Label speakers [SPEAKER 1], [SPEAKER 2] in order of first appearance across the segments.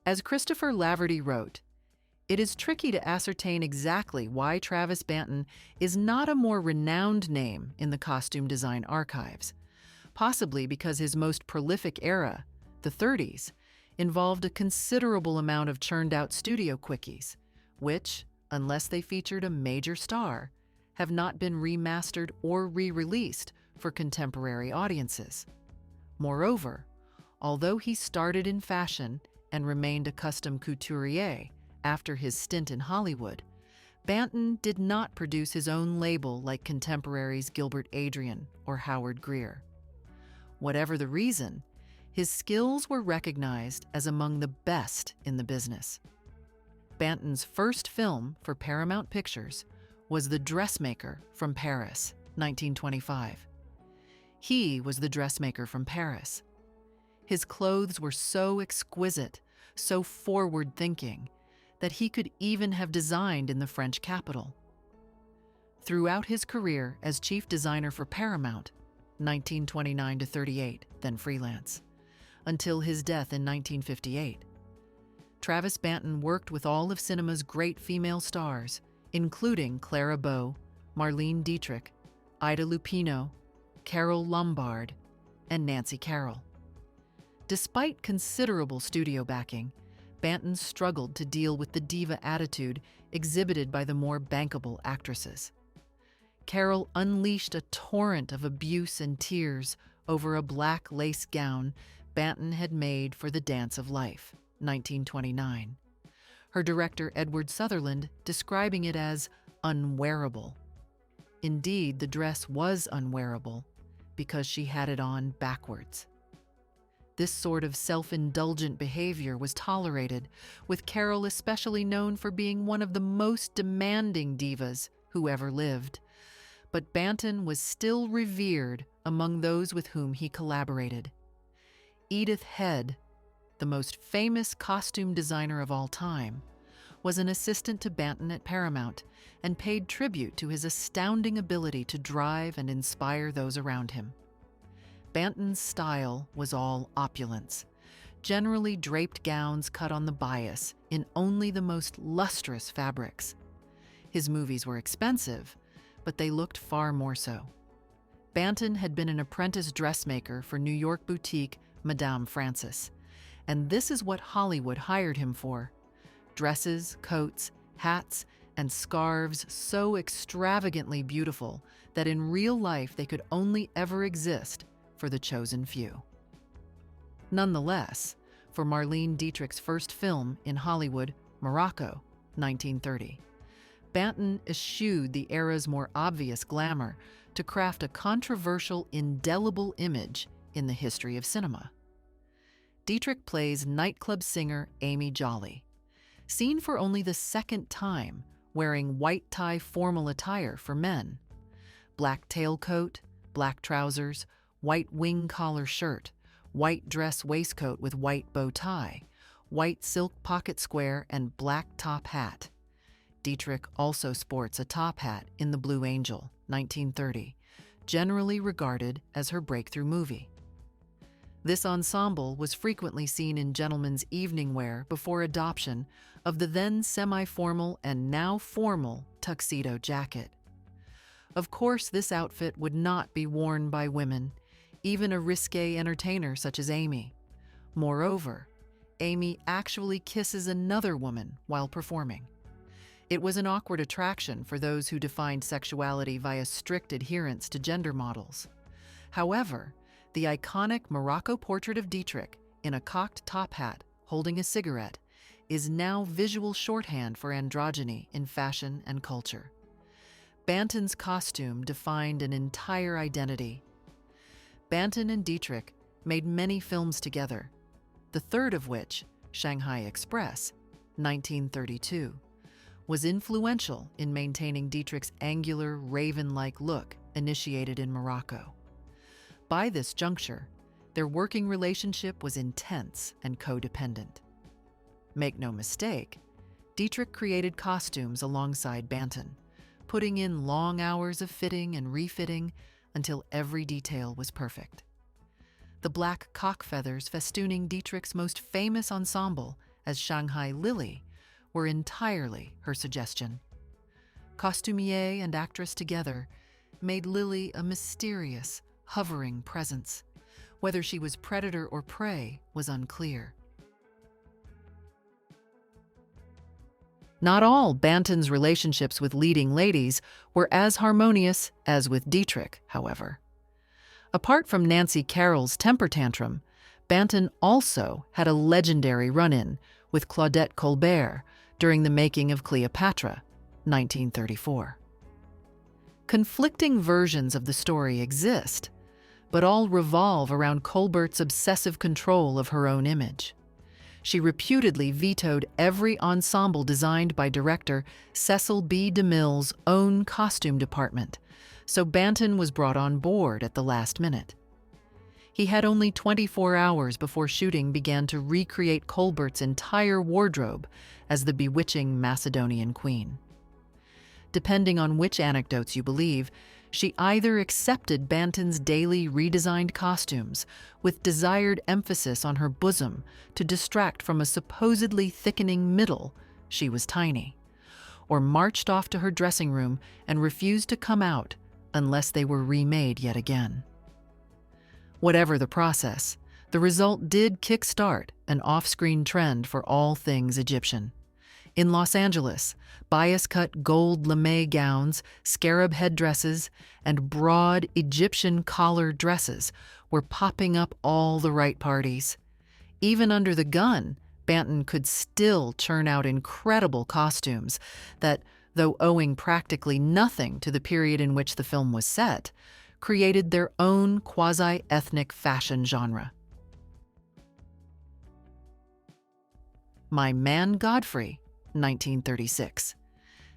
[SPEAKER 1] As Christopher Laverty wrote, it is tricky to ascertain exactly why Travis Banton is not a more renowned name in the costume design archives, possibly because his most prolific era, the 30s, involved a considerable amount of churned-out studio quickies, which, unless they featured a major star, have not been remastered or re-released for contemporary audiences. Moreover, although he started in fashion and remained a custom couturier after his stint in Hollywood, Banton did not produce his own label like contemporaries Gilbert Adrian or Howard Greer. Whatever the reason, his skills were recognized as among the best in the business. Banton's first film for Paramount Pictures was The Dressmaker from Paris, 1925. He was the dressmaker from Paris. His clothes were so exquisite, so forward-thinking, that he could even have designed in the French capital. Throughout his career as chief designer for Paramount, 1929 to 38, then freelance, until his death in 1958, Travis Banton worked with all of cinema's great female stars, including Clara Bow, Marlene Dietrich, Ida Lupino, Carole Lombard, and Nancy Carroll. Despite considerable studio backing, Banton struggled to deal with the diva attitude exhibited by the more bankable actresses. Carroll unleashed a torrent of abuse and tears over a black lace gown Banton had made for The Dance of Life, 1929. Her director Edward Sutherland describing it as unwearable. Indeed, the dress was unwearable because she had it on backwards. This sort of self-indulgent behavior was tolerated, with Carroll especially known for being one of the most demanding divas who ever lived. But Banton was still revered among those with whom he collaborated. Edith Head, the most famous costume designer of all time, was an assistant to Banton at Paramount and paid tribute to his astounding ability to drive and inspire those around him. Banton's style was all opulence, generally draped gowns cut on the bias in only the most lustrous fabrics. His movies were expensive, but they looked far more so. Banton had been an apprentice dressmaker for New York boutique Madame Francis, and this is what Hollywood hired him for: dresses, coats, hats, and scarves so extravagantly beautiful that in real life they could only ever exist for the chosen few. Nonetheless, for Marlene Dietrich's first film in Hollywood, Morocco, 1930, Banton eschewed the era's more obvious glamour to craft a controversial, indelible image in the history of cinema. Dietrich plays nightclub singer Amy Jolly, seen for only the second time wearing white tie formal attire for men: black tailcoat, black trousers, white wing collar shirt, white dress waistcoat with white bow tie, white silk pocket square, and black top hat. Dietrich also sports a top hat in The Blue Angel, 1930, generally regarded as her breakthrough movie. This ensemble was frequently seen in gentlemen's evening wear before adoption of the then semi-formal and now formal tuxedo jacket. Of course, this outfit would not be worn by women, even a risque entertainer such as Amy. Moreover, Amy actually kisses another woman while performing. It was an awkward attraction for those who defined sexuality via strict adherence to gender models. However, the iconic Morocco portrait of Dietrich in a cocked top hat holding a cigarette is now visual shorthand for androgyny in fashion and culture. Banton's costume defined an entire identity. Banton and Dietrich made many films together, the third of which, Shanghai Express, 1932, was influential in maintaining Dietrich's angular, raven-like look initiated in Morocco. By this juncture, their working relationship was intense and codependent. Make no mistake, Dietrich created costumes alongside Banton, putting in long hours of fitting and refitting until every detail was perfect. The black cock feathers festooning Dietrich's most famous ensemble, as Shanghai Lily, were entirely her suggestion. Costumier and actress together made Lily a mysterious, hovering presence. Whether she was predator or prey was unclear. Not all Banton's relationships with leading ladies were as harmonious as with Dietrich, however. Apart from Nancy Carroll's temper tantrum, Banton also had a legendary run-in with Claudette Colbert during the making of Cleopatra, 1934. Conflicting versions of the story exist, but all revolve around Colbert's obsessive control of her own image. She reputedly vetoed every ensemble designed by director Cecil B. DeMille's own costume department, so Banton was brought on board at the last minute. He had only 24 hours before shooting began to recreate Colbert's entire wardrobe as the bewitching Macedonian queen. Depending on which anecdotes you believe, she either accepted Banton's daily redesigned costumes with desired emphasis on her bosom to distract from a supposedly thickening middle — she was tiny — or marched off to her dressing room and refused to come out unless they were remade yet again. Whatever the process, the result did kickstart an off-screen trend for all things Egyptian. In Los Angeles, bias-cut gold lame gowns, scarab headdresses, and broad Egyptian collar dresses were popping up all the right parties. Even under the gun, Banton could still churn out incredible costumes that, though owing practically nothing to the period in which the film was set, created their own quasi-ethnic fashion genre. Man Godfrey, 1936,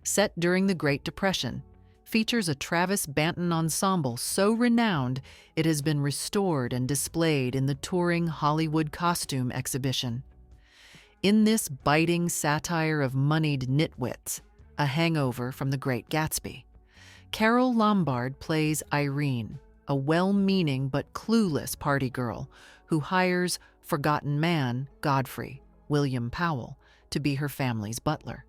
[SPEAKER 1] set during the Great Depression, features a Travis Banton ensemble so renowned it has been restored and displayed in the touring Hollywood costume exhibition. In this biting satire of moneyed nitwits, a hangover from The Great Gatsby, Carole Lombard plays Irene, a well-meaning but clueless party girl who hires forgotten man Godfrey, William Powell, to be her family's butler.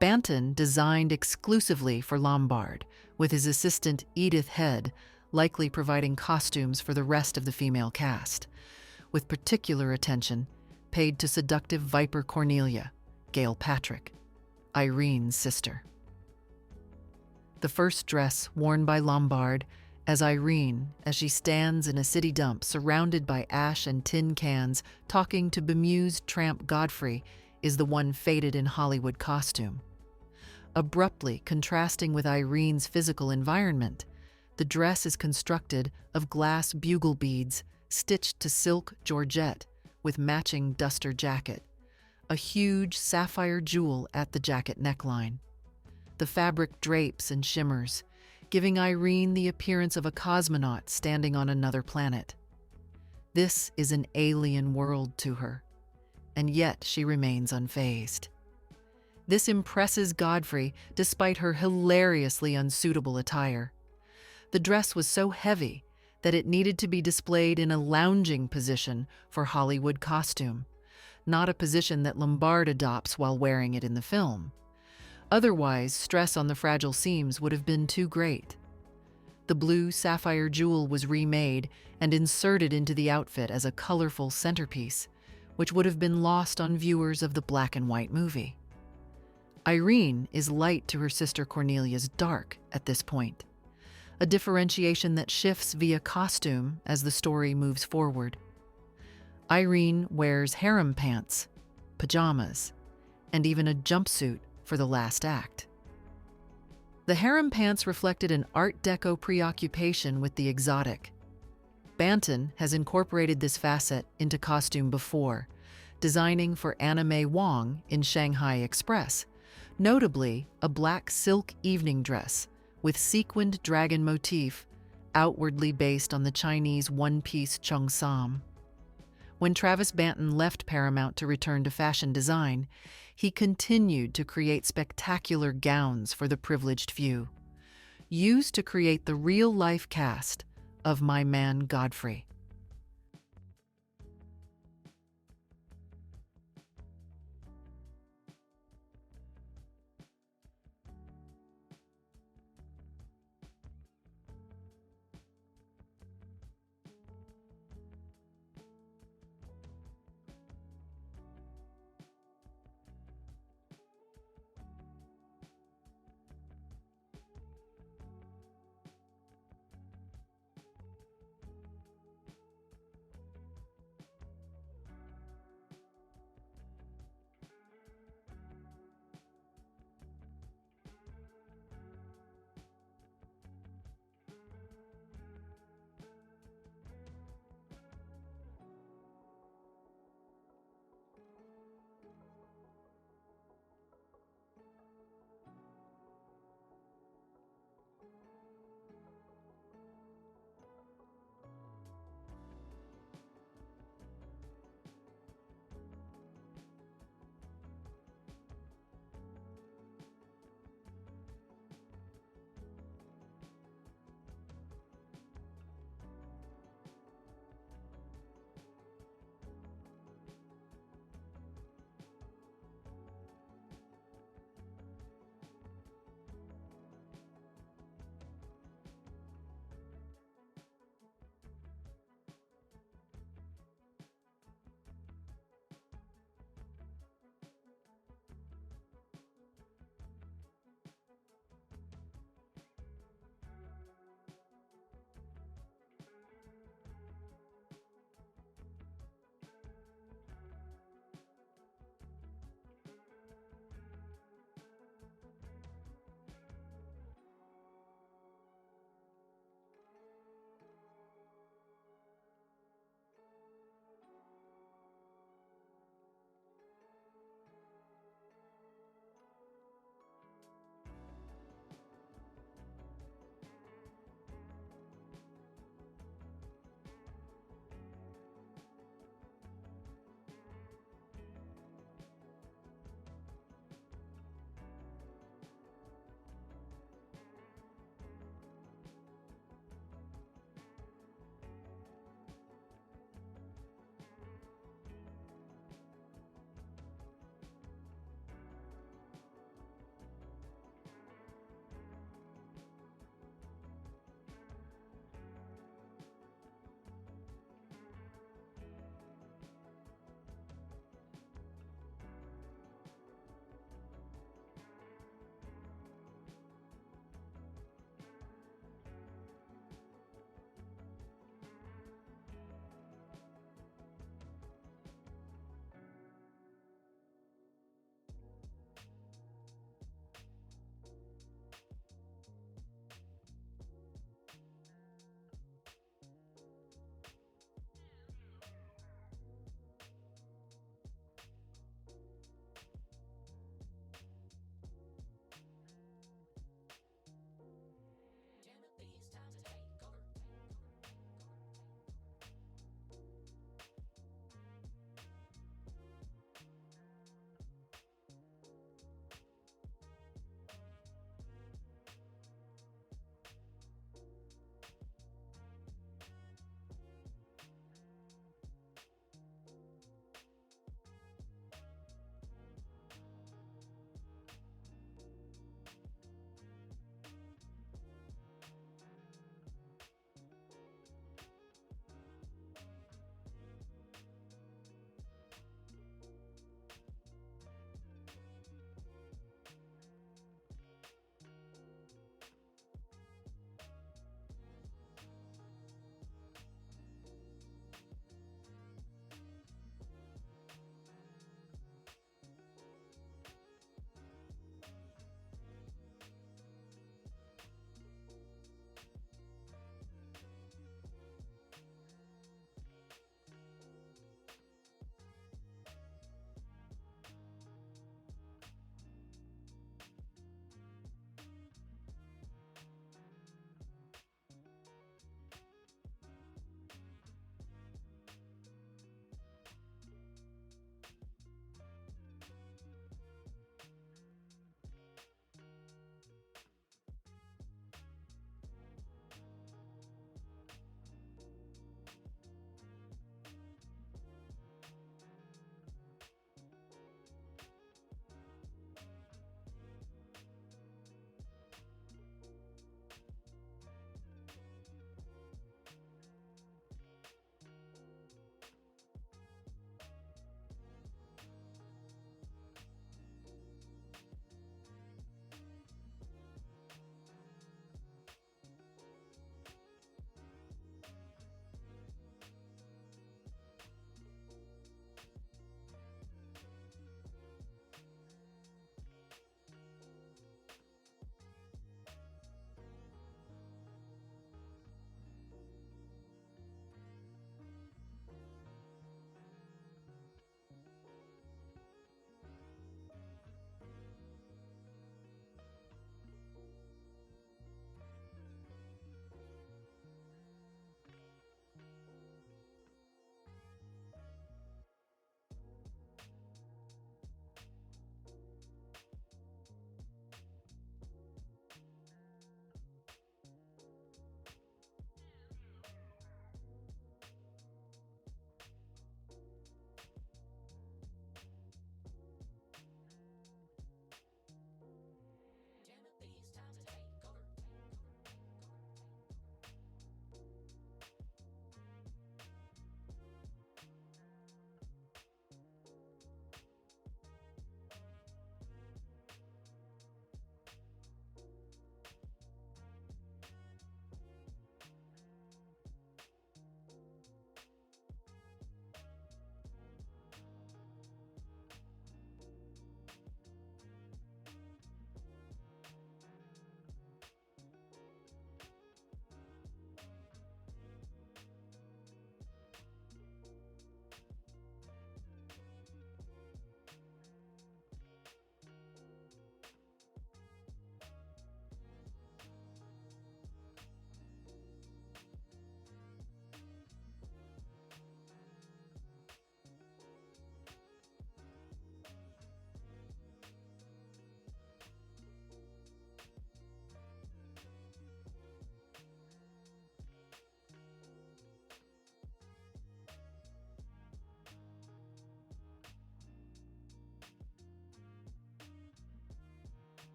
[SPEAKER 1] Banton designed exclusively for Lombard, with his assistant Edith Head likely providing costumes for the rest of the female cast, with particular attention paid to seductive Viper Cornelia, Gail Patrick, Irene's sister. The first dress worn by Lombard as Irene, as she stands in a city dump surrounded by ash and tin cans talking to bemused tramp Godfrey, is the one faded in Hollywood costume. Abruptly contrasting with Irene's physical environment, the dress is constructed of glass bugle beads stitched to silk georgette with matching duster jacket, a huge sapphire jewel at the jacket neckline. The fabric drapes and shimmers, giving Irene the appearance of a cosmonaut standing on another planet. This is an alien world to her, and yet she remains unfazed. This impresses Godfrey despite her hilariously unsuitable attire. The dress was so heavy that it needed to be displayed in a lounging position for Hollywood costume, not a position that Lombard adopts while wearing it in the film. Otherwise, stress on the fragile seams would have been too great. The blue sapphire jewel was remade and inserted into the outfit as a colorful centerpiece, which would have been lost on viewers of the black and white movie. Irene is light to her sister Cornelia's dark at this point, a differentiation that shifts via costume as the story moves forward. Irene wears harem pants, pajamas, and even a jumpsuit for the last act. The harem pants reflected an Art Deco preoccupation with the exotic. Banton has incorporated this facet into costume before, designing for Anna May Wong in Shanghai Express, notably a black silk evening dress with sequined dragon motif, outwardly based on the Chinese one-piece cheongsam. When Travis Banton left Paramount to return to fashion design, he continued to create spectacular gowns for the privileged few, used to create the real-life cast of Man Godfrey.